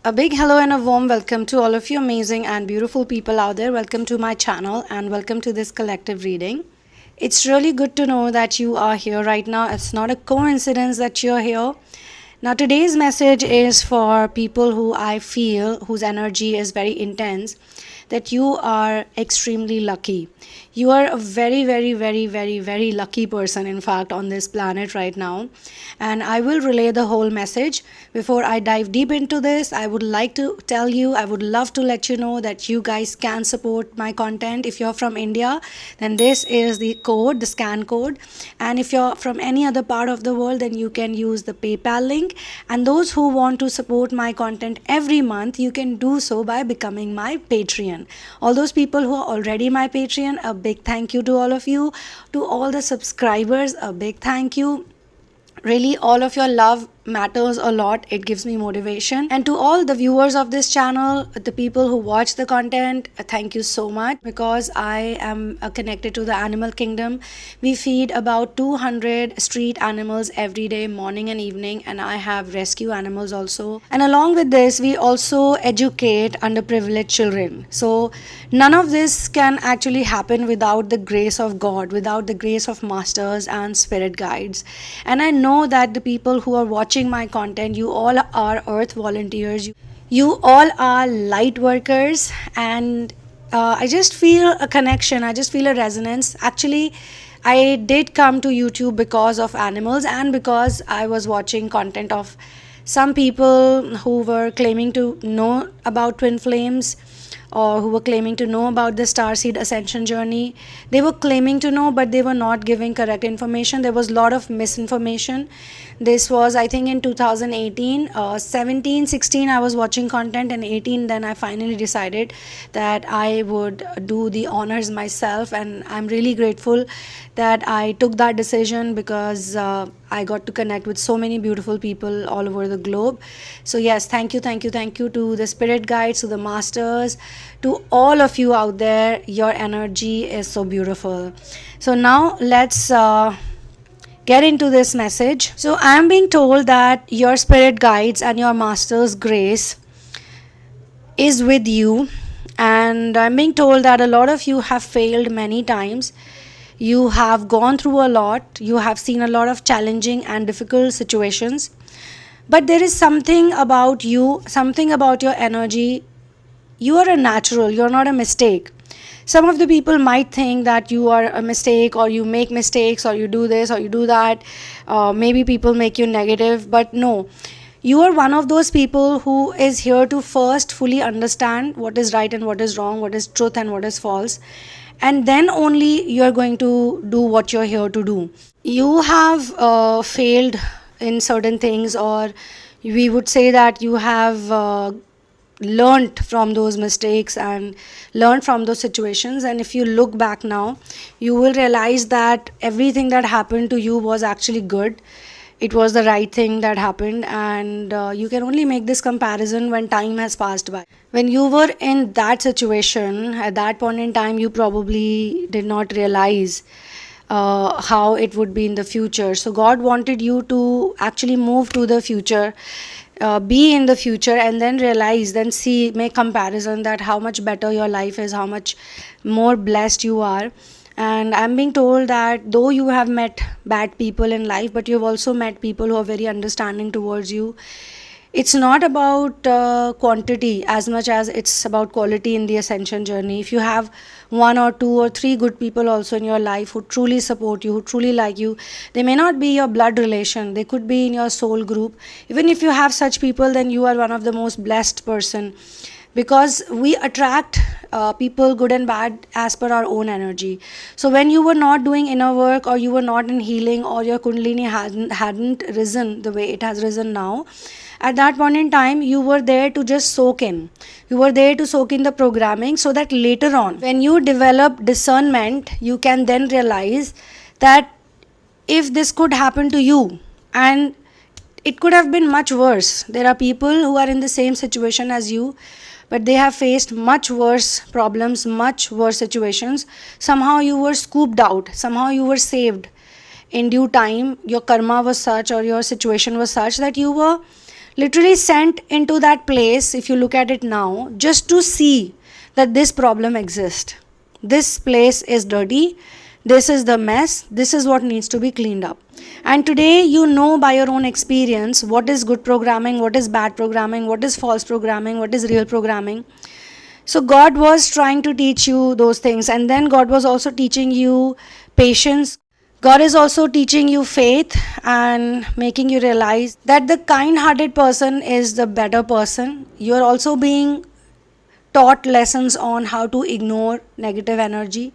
A big hello and a warm welcome to all of you amazing and beautiful people out there. Welcome to my channel and welcome to this collective reading. It's really good to know that you are here right now. It's not a coincidence that you're here. Now, today's message is for people who I feel whose energy is very intense, that you are extremely lucky. You are a very lucky person, in fact, on this planet right now. And I will relay the whole message. Before I dive deep into this, I would like to tell you, I would love to let you know that you guys can support my content. If you're from India, then this is the code, the scan code. And if you're from any other part of the world, then you can use the PayPal link. And those who want to support my content every month, you can do so by becoming my Patreon. All those people who are already my Patreon, a big thank you to all of you. To all the subscribers, a big thank you. Really, all of your love matters a lot. It gives me motivation. And to all the viewers of this channel, the people who watch the content, thank you so much, because I am connected to the animal kingdom. We feed about 200 street animals every day, morning and evening, and I have rescue animals also. And along with this, we also educate underprivileged children. So none of this can actually happen without the grace of God, without the grace of masters and spirit guides. And I know that the people who are watching my content, you all are earth volunteers, you all are light workers, and I just feel a connection, I just feel a resonance. Actually, I did come to YouTube because of animals and because I was watching content of some people who were claiming to know about twin flames, or who were claiming to know about the starseed ascension journey. They were claiming to know, but they were not giving correct information. There was a lot of misinformation. This was, I think, in 2018, 17, 16 I was watching content, and 18 then I finally decided that I would do the honors myself. And I'm really grateful that I took that decision, because I got to connect with so many beautiful people all over the globe. So yes, thank you to the spirit guides, to the masters, to all of you out there. Your energy is so beautiful. So now let's get into this message. So I am being told that your spirit guides and your master's grace is with you, and I'm being told that a lot of you have failed many times. You have gone through a lot, you have seen a lot of challenging and difficult situations, but there is something about you, something about your energy. You are a natural, you're not a mistake. Some of the people might think that you are a mistake, or you make mistakes, or you do this or you do that. Maybe people make you negative, but no. You are one of those people who is here to first fully understand what is right and what is wrong, what is truth and what is false. And then only you're going to do what you're here to do. You have failed in certain things, or we would say that you have learned from those mistakes and learned from those situations. And if you look back now, you will realize that everything that happened to you was actually good. It was the right thing that happened, and you can only make this comparison when time has passed by. When you were in that situation, at that point in time, you probably did not realize how it would be in the future. So God wanted you to actually move to the future, be in the future, and then realize, then see, make comparison that how much better your life is, how much more blessed you are. And I'm being told that though you have met bad people in life, but you've also met people who are very understanding towards you. It's not about quantity as much as it's about quality in the ascension journey. If you have 1 or 2 or 3 good people also in your life who truly support you, who truly like you, they may not be your blood relation, they could be in your soul group. Even if you have such people, then you are one of the most blessed person, because we attract people, good and bad, as per our own energy. So when you were not doing inner work, or you were not in healing, or your kundalini hadn't risen the way it has risen now, at that point in time, you were there to just soak in. You were there to soak in the programming, so that later on, when you develop discernment, you can then realize that if this could happen to you, and it could have been much worse. There are people who are in the same situation as you, but they have faced much worse problems, much worse situations. Somehow you were scooped out, somehow you were saved. In due time, your karma was such, or your situation was such, that you were literally sent into that place, if you look at it now, just to see that this problem exists. This place is dirty. This is the mess. This is what needs to be cleaned up. And today you know by your own experience what is good programming, what is bad programming, what is false programming, what is real programming. So God was trying to teach you those things, and then God was also teaching you patience. God is also teaching you faith and making you realize that the kind-hearted person is the better person. You're also being taught lessons on how to ignore negative energy.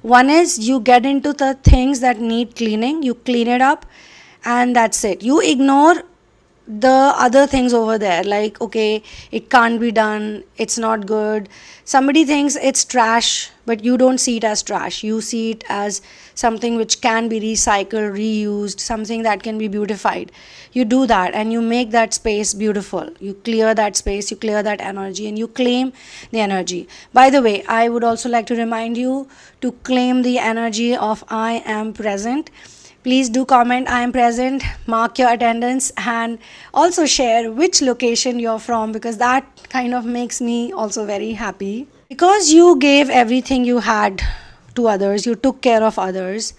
One is you get into the things that need cleaning, you clean it up, and that's it. You ignore the other things over there, like, okay, it can't be done, it's not good. Somebody thinks it's trash, but you don't see it as trash. You see it as something which can be recycled, reused, something that can be beautified. You do that and you make that space beautiful. You clear that space, you clear that energy, and you claim the energy. By the way, I would also like to remind you to claim the energy of I am present. Please do comment I am present, mark your attendance, and also share which location you're from, because that kind of makes me also very happy. Because you gave everything you had to others, you took care of others,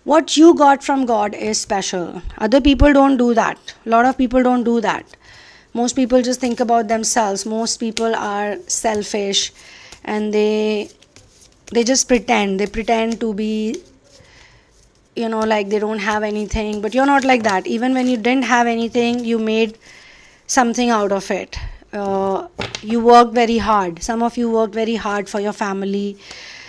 what you got from God is special. Other people don't do that. A lot of people don't do that. Most people just think about themselves. Most people are selfish, and they just pretend. They pretend to be, like they don't have anything, but you're not like that. Even when you didn't have anything, you made something out of it. You worked very hard. Some of you worked very hard for your family.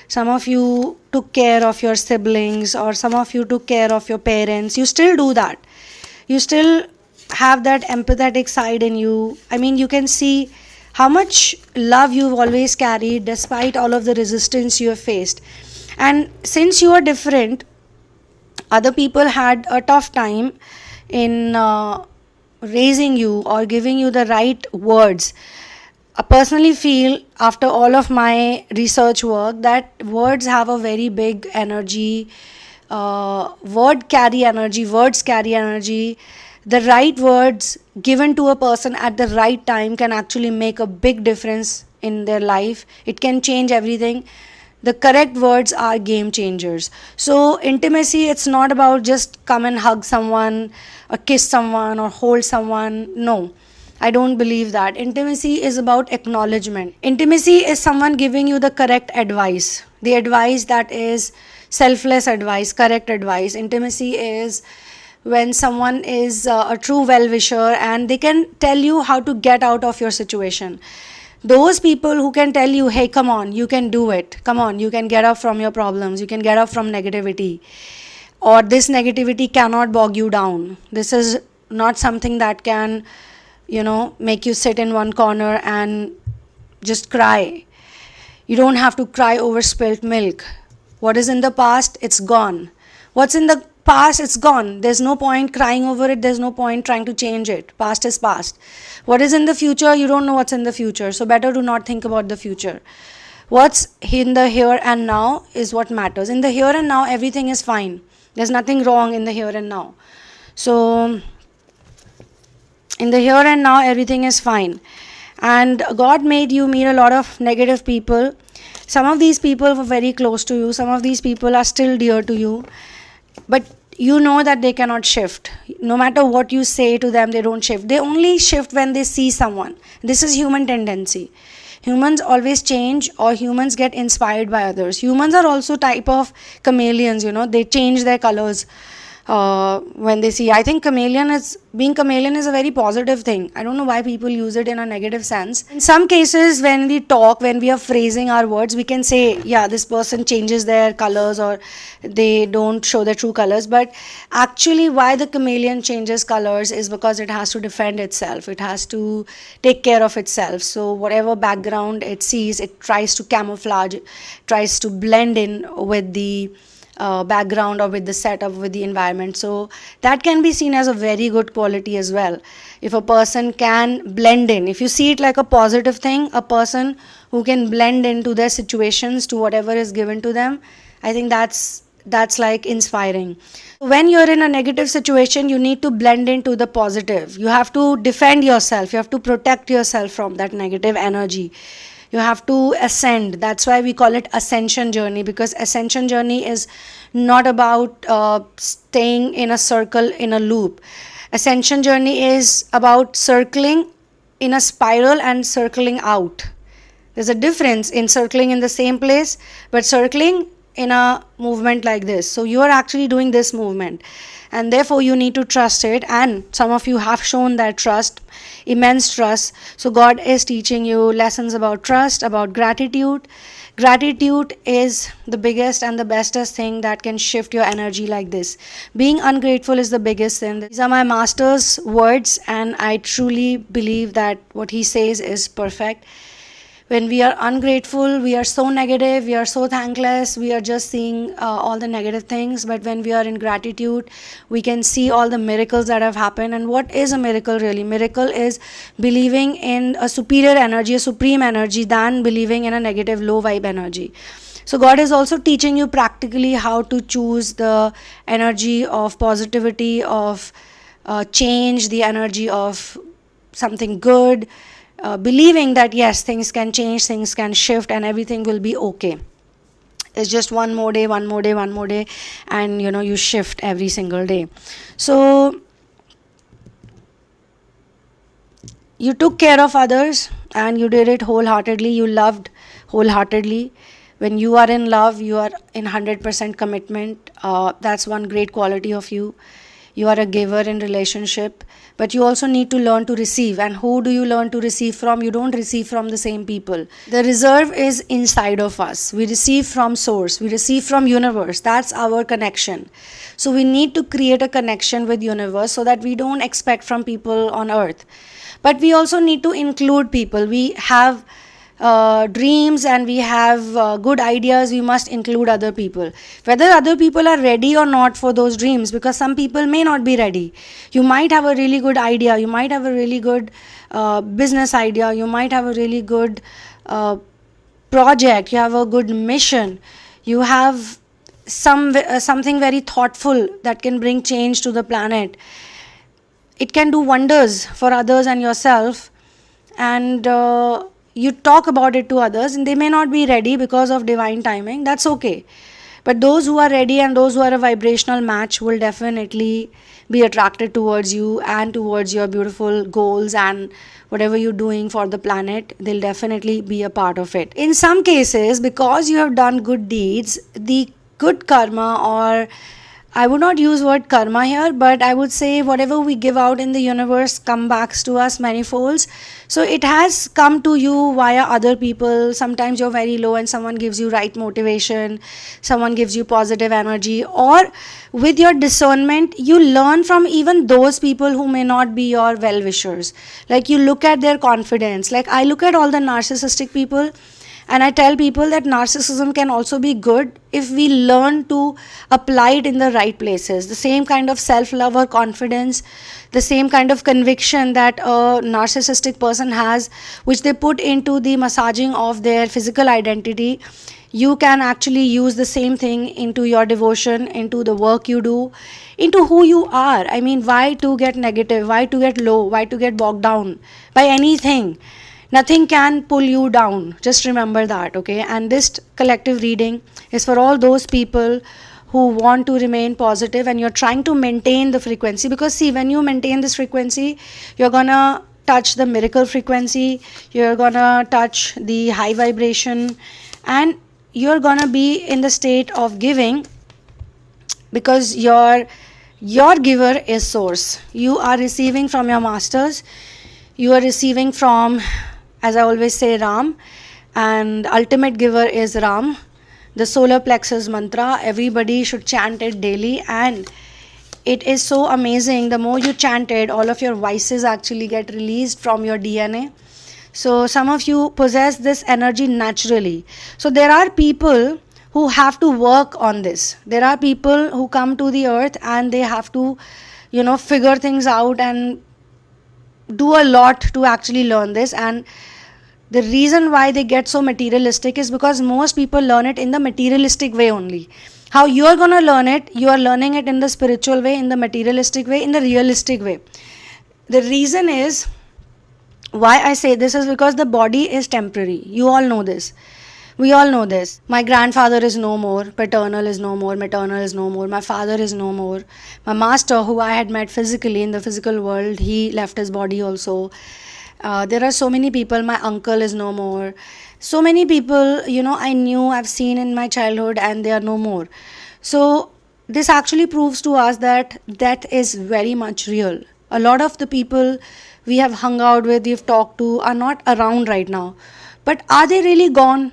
Some of you took care of your siblings, or some of you took care of your parents. You still do that. You still have that empathetic side in you. I mean, you can see how much love you've always carried despite all of the resistance you have faced. And since you are different, other people had a tough time in raising you or giving you the right words. I personally feel, after all of my research work, that words have a very big energy. Words carry energy. The right words given to a person at the right time can actually make a big difference in their life. It can change everything. The correct words are game changers. So intimacy, it's not about just come and hug someone or kiss someone or hold someone. No, I don't believe that. Intimacy is about acknowledgement. Intimacy is someone giving you the correct advice. The advice that is selfless advice, correct advice. Intimacy is when someone is a true well-wisher and they can tell you how to get out of your situation. Those people who can tell you, hey, come on, you can do it. Come on, you can get up from your problems. You can get up from negativity. Or this negativity cannot bog you down. This is not something that can, make you sit in one corner and just cry. You don't have to cry over spilt milk. What is in the past, it's gone. What's in the past, it's gone. There's no point crying over it. There's no point trying to change it. Past is past. What is in the future, you don't know what's in the future. So better do not think about the future. What's in the here and now is what matters. In the here and now, everything is fine. There's nothing wrong in the here and now. So in the here and now, everything is fine. And God made you meet a lot of negative people. Some of these people were very close to you. Some of these people are still dear to you. But you know that they cannot shift. No matter what you say to them, they don't shift. They only shift when they see someone. This is human tendency. Humans always change, or humans get inspired by others. Humans are also type of chameleons, they change their colors when they see. I think being chameleon is a very positive thing. I don't know why people use it in a negative sense. In some cases, when we talk, when we are phrasing our words, we can say, yeah, this person changes their colors or they don't show their true colors. But actually, why the chameleon changes colors is because it has to defend itself. It has to take care of itself. So whatever background it sees, it tries to camouflage, tries to blend in with the background or with the setup, with the environment. So that can be seen as a very good quality as well. If a person can blend in, if you see it like a positive thing, a person who can blend into their situations, to whatever is given to them, I think that's that's like inspiring. When you're in a negative situation, you need to blend into the positive. You have to defend yourself, you have to protect yourself from that negative energy. You have to ascend. That's why we call it Ascension Journey, because Ascension Journey is not about staying in a circle, in a loop. Ascension Journey is about circling in a spiral and circling out. There's a difference in circling in the same place, but circling in a movement like this. So you are actually doing this movement, and therefore you need to trust it. And some of you have shown that trust, immense trust. So God is teaching you lessons about trust, about gratitude. Gratitude is the biggest and the bestest thing that can shift your energy like this. Being ungrateful is the biggest sin. These are my master's words, and I truly believe that what he says is perfect. When we are ungrateful, we are so negative, we are so thankless, we are just seeing all the negative things. But when we are in gratitude, we can see all the miracles that have happened. And what is a miracle really? Miracle is believing in a superior energy, a supreme energy, than believing in a negative, low vibe energy. So God is also teaching you practically how to choose the energy of positivity, of change, the energy of something good. Believing that yes, things can change, things can shift, and everything will be okay. It's just one more day, one more day, one more day, and you shift every single day. So you took care of others and you did it wholeheartedly. You loved wholeheartedly. When you are in love, you are in 100% commitment. That's one great quality of you. You are a giver in relationship, but you also need to learn to receive. And who do you learn to receive from? You don't receive from the same people. The reserve is inside of us. We receive from source. We receive from universe. That's our connection. So we need to create a connection with universe so that we don't expect from people on earth. But we also need to include people. We have dreams and we have good ideas. We must include other people, whether other people are ready or not for those dreams, because some people may not be ready. You might have a really good idea, you might have a really good business idea, you might have a really good project, you have a good mission, you have something very thoughtful that can bring change to the planet. It can do wonders for others and yourself, and you talk about it to others and they may not be ready because of divine timing. That's okay. But those who are ready and those who are a vibrational match will definitely be attracted towards you and towards your beautiful goals and whatever you're doing for the planet. They'll definitely be a part of it. In some cases, because you have done good deeds, the good karma, or I would not use word karma here, but I would say whatever we give out in the universe come back to us manifolds. So it has come to you via other people. Sometimes you're very low and someone gives you right motivation, someone gives you positive energy, or with your discernment, you learn from even those people who may not be your well-wishers. Like you look at their confidence. Like I look at all the narcissistic people, and I tell people that narcissism can also be good if we learn to apply it in the right places. The same kind of self-love or confidence, the same kind of conviction that a narcissistic person has, which they put into the massaging of their physical identity, you can actually use the same thing into your devotion, into the work you do, into who you are. I mean, why to get negative? Why to get low? Why to get bogged down by anything? Nothing can pull you down. Just remember that, okay? And this collective reading is for all those people who want to remain positive and you're trying to maintain the frequency. Because see, when you maintain this frequency, you're gonna touch the miracle frequency, you're gonna touch the high vibration, and you're gonna be in the state of giving, because your giver is source. You are receiving from your masters, you are receiving from, as I always say, Ram, and ultimate giver is Ram. The solar plexus mantra, everybody should chant it daily, and it is so amazing. The more you chant it, all of your vices actually get released from your DNA. So some of you possess this energy naturally. So there are people who have to work on this. There are people who come to the earth and they have to, figure things out and do a lot to actually learn this. And the reason why they get so materialistic is because most people learn it in the materialistic way only. How you are going to learn it, you are learning it in the spiritual way, in the materialistic way, in the realistic way. The reason is why I say this is because the body is temporary. You all know this. We all know this. My grandfather is no more, paternal is no more, maternal is no more, my father is no more. My master, who I had met physically in the physical world, he left his body also. There are so many people. My uncle is no more. So many people, I knew, I've seen in my childhood, and they are no more. So this actually proves to us that death is very much real. A lot of the people we have hung out with, we've talked to, are not around right now. But are they really gone?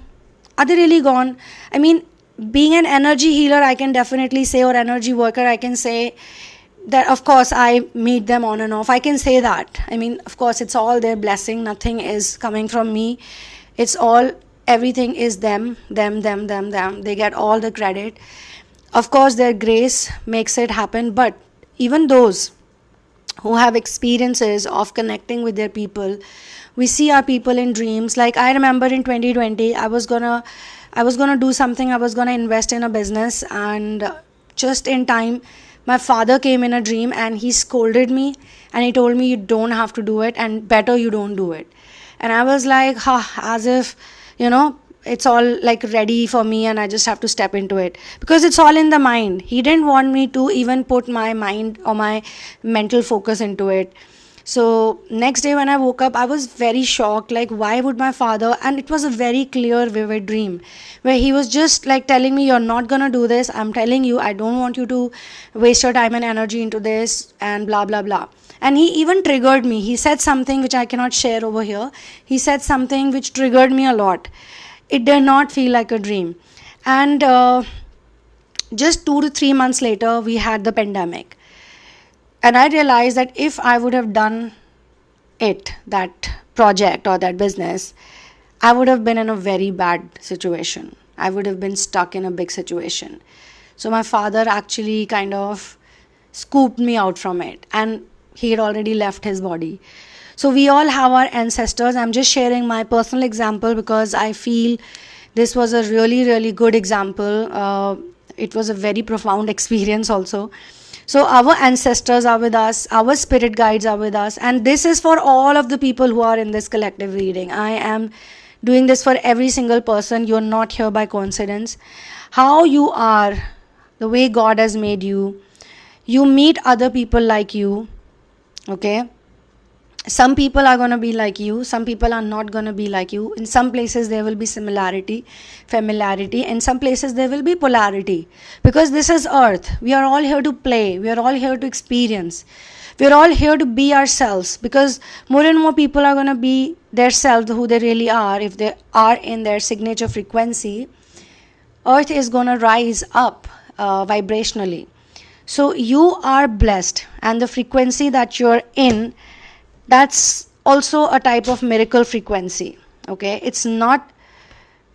Are they really gone? I mean, being an energy healer, I can definitely say, or energy worker, I can say that of course I meet them on and off. I can say that. I mean, of course, it's all their blessing. Nothing is coming from me. It's all, everything is them. They get all the credit. Of course, their grace makes it happen. But even those who have experiences of connecting with their people, we see our people in dreams. Like I remember in 2020, I was gonna do something. I was gonna invest in a business, and just in time, my father came in a dream and he scolded me, and he told me, you don't have to do it, and better you don't do it. And I was like, as if, it's all like ready for me and I just have to step into it, because it's all in the mind. He didn't want me to even put my mind or my mental focus into it. So next day when I woke up, I was very shocked, like why would my father, and it was a very clear, vivid dream where he was just like telling me, you're not gonna do this, I'm telling you, I don't want you to waste your time and energy into this, and blah blah blah. And he even triggered me. He said something which I cannot share over here. He said something which triggered me a lot. It did not feel like a dream. And just 2 to 3 months later, we had the pandemic. And I realized that if I would have done that project or that business, I would have been in a very bad situation. I would have been stuck in a big situation. So my father actually kind of scooped me out from it. And he had already left his body. So we all have our ancestors. I'm just sharing my personal example because I feel this was a really, really good example. It was a very profound experience also. So our ancestors are with us, our spirit guides are with us, and this is for all of the people who are in this collective reading. I am doing this for every single person. You're not here by coincidence. How you are, the way God has made you, you meet other people like you, okay? Some people are going to be like you, some people are not going to be like you. In some places there will be similarity, familiarity. In some places there will be polarity, because this is earth. We are all here to play, we are all here to experience, we are all here to be ourselves, because more and more people are going to be their self, who they really are. If they are in their signature frequency, earth is going to rise up vibrationally. So you are blessed, and the frequency that you're in, that's also a type of miracle frequency. Okay, it's not,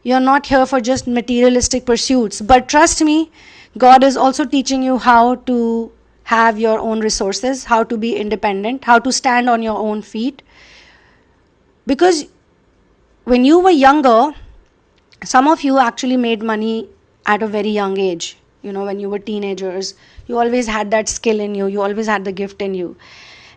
you're not here for just materialistic pursuits, but trust me, God is also teaching you how to have your own resources, how to be independent, how to stand on your own feet. Because when you were younger, some of you actually made money at a very young age. When you were teenagers, you always had that skill in you, you always had the gift in you.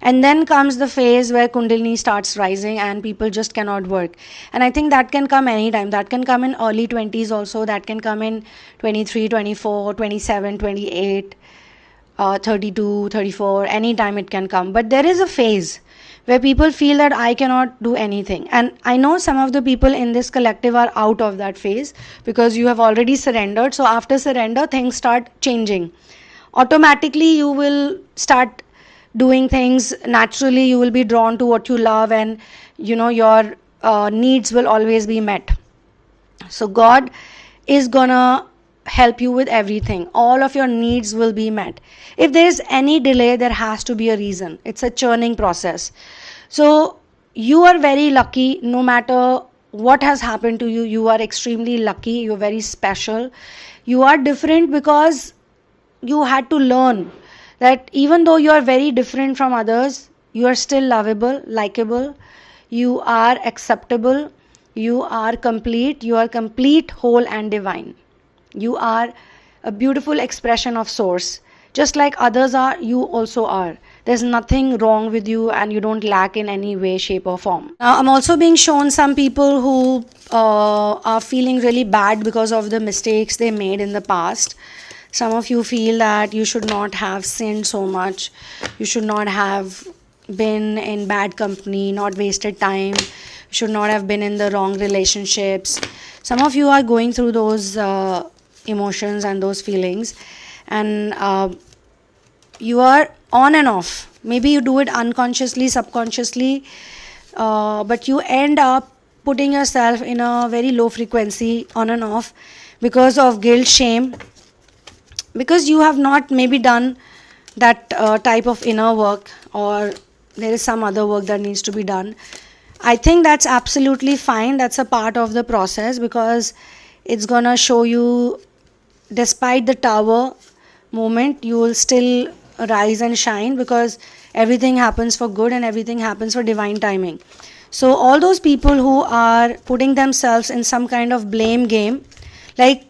And then comes the phase where Kundalini starts rising and people just cannot work. And I think that can come anytime. That can come in early 20s also. That can come in 23, 24, 27, 28, 32, 34. Anytime it can come. But there is a phase where people feel that I cannot do anything. And I know some of the people in this collective are out of that phase because you have already surrendered. So after surrender, things start changing. Automatically, you will start doing things naturally. You will be drawn to what you love, and your needs will always be met. So God is gonna help you with everything. All of your needs will be met. If there is any delay, there has to be a reason. It's a churning process. So you are very lucky. No matter what has happened to you, you are extremely lucky. You're very special. You are different because you had to learn that even though you are very different from others, you are still lovable, likable, you are acceptable, you are complete, whole and divine. You are a beautiful expression of source. Just like others are, you also are. There's nothing wrong with you and you don't lack in any way, shape or form. Now, I'm also being shown some people who are feeling really bad because of the mistakes they made in the past. Some of you feel that you should not have sinned so much. You should not have been in bad company, not wasted time. You should not have been in the wrong relationships. Some of you are going through those emotions and those feelings, and you are on and off. Maybe you do it unconsciously, subconsciously, but you end up putting yourself in a very low frequency on and off because of guilt, shame, because you have not maybe done that type of inner work, or there is some other work that needs to be done. I think that's absolutely fine. That's a part of the process, because it's gonna show you, despite the tower moment, you will still rise and shine, because everything happens for good and everything happens for divine timing. So all those people who are putting themselves in some kind of blame game, like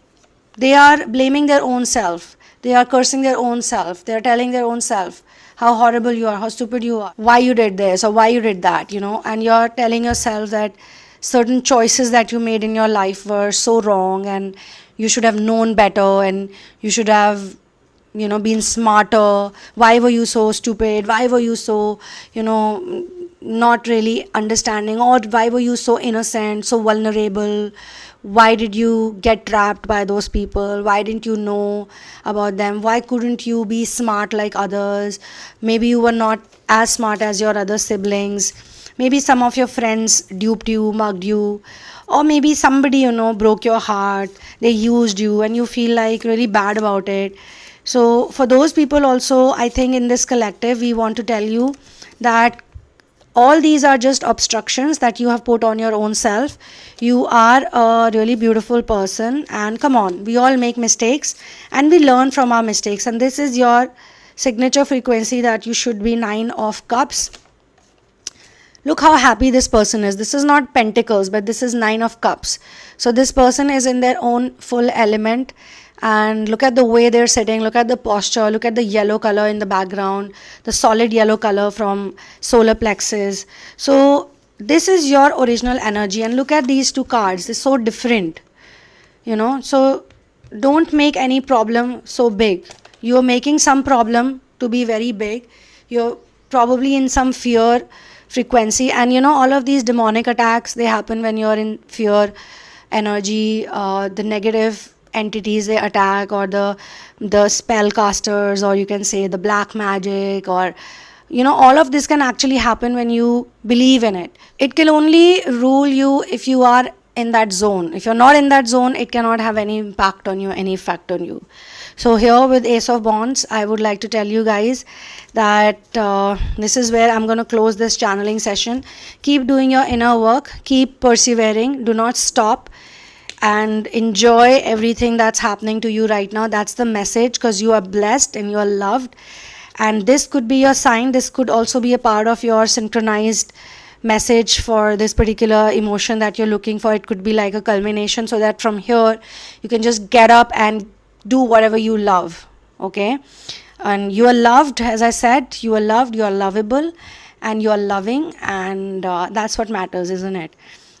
they are blaming their own self, they are cursing their own self, they are telling their own self how horrible you are, how stupid you are, why you did this or why you did that, and you're telling yourself that certain choices that you made in your life were so wrong and you should have known better and you should have been smarter. Why were you so stupid? Why were you so not really understanding? Or why were you so innocent, so vulnerable? Why did you get trapped by those people? Why didn't you know about them? Why couldn't you be smart like others? Maybe you were not as smart as your other siblings. Maybe some of your friends duped you, mugged you, or maybe somebody broke your heart, they used you, and you feel like really bad about it. So for those people also, I think in this collective we want to tell you that all these are just obstructions that you have put on your own self. You are a really beautiful person, and come on, we all make mistakes and we learn from our mistakes, and this is your signature frequency that you should be 9 of Cups. Look how happy this person is. This is not Pentacles, but this is 9 of Cups. So this person is in their own full element, and look at the way they're sitting, look at the posture, look at the yellow color in the background, the solid yellow color from solar plexus. So this is your original energy, and look at these 2 cards. They're so different, so don't make any problem so big. You're making some problem to be very big. You're probably in some fear frequency, and all of these demonic attacks, they happen when you're in fear energy. The negative entities they attack, or the spell casters, or you can say the black magic, or all of this can actually happen when you believe in it. It can only rule you if you are in that zone. If you're not in that zone, it cannot have any impact on you, any effect on you. So here with Ace of Wands, I would like to tell you guys that this is where I'm going to close this channeling session. Keep doing your inner work, keep persevering, do not stop, and enjoy everything that's happening to you right now. That's the message, because you are blessed and you are loved, and this could be your sign. This could also be a part of your synchronized message for this particular emotion that you're looking for. It could be like a culmination, so that from here you can just get up and do whatever you love. Okay, and you are loved. As I said, you are loved, you are lovable, and you are loving, and that's what matters, isn't it?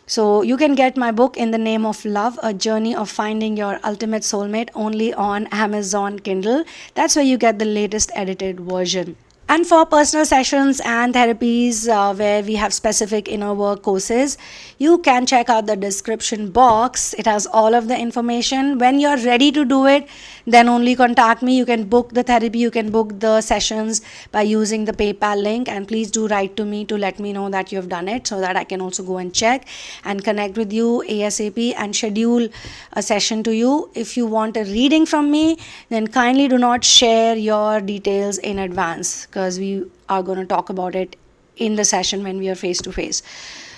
So you can get my book, In the Name of Love, A Journey of Finding Your Ultimate Soulmate, only on Amazon Kindle. That's where you get the latest edited version. And for personal sessions and therapies where we have specific inner work courses, you can check out the description box. It has all of the information. When you're ready to do it, then only contact me. You can book the therapy, you can book the sessions by using the PayPal link, and please do write to me to let me know that you have done it, so that I can also go and check and connect with you ASAP and schedule a session to you. If you want a reading from me, then kindly do not share your details in advance, because we are going to talk about it in the session when we are face to face.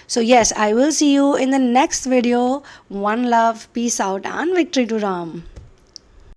So yes, I will see you in the next video. One love, peace out, and victory to Ram.